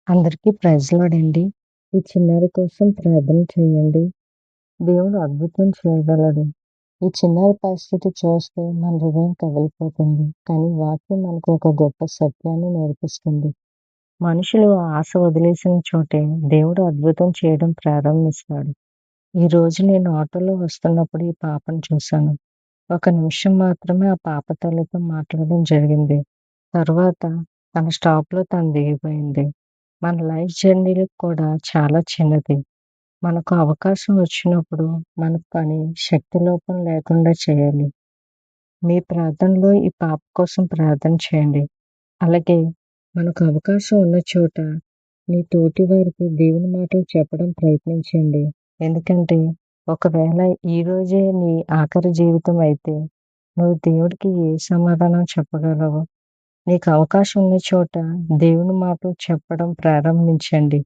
అందరికీ praise lord అండి. ఈ చిన్నారి కోసం ప్రార్థన చేయండి. దేవుడు అద్భుతం చేయగలడు. ఈ చిన్నారి పరిస్థితి చూస్తే మన హృదయం కదిలిపోతుంది. కానీ వాక్యం మనకు ఒక గొప్ప సత్యాన్ని నేర్పిస్తుంది. మనుషులు ఆశ వదిలేసిన చోటే దేవుడు అద్భుతం చేయడం ప్రారంభిస్తాడు. ఈరోజు నేను ఆటోలో వస్తున్నప్పుడు ఈ పాపను చూశాను. ఒక నిమిషం మాత్రమే ఆ పాప తల్లితో మాట్లాడడం జరిగింది. తర్వాత తన స్టాప్‌లో తను దిగిపోయింది. మన లైఫ్ జర్నీలో కూడా చాలా చిన్నది. మనకు అవకాశం వచ్చినప్పుడు మన పని శక్తి లోపం లేకుండా చేయాలి. మీ ప్రార్థనలో ఈ పాప కోసం ప్రార్థన చేయండి. అలాగే మనకు అవకాశం ఉన్న చోట నీ తోటి వారికి దేవుని మాటలు చెప్పడం ప్రయత్నించండి. ఎందుకంటే ఒకవేళ ఈరోజే నీ ఆఖరి జీవితం అయితే నువ్వు దేవుడికి ఏ సమాధానం చెప్పగలవు? నీకు అవకాశం ఉన్న చోట దేవుని మాటలు చెప్పడం ప్రారంభించండి.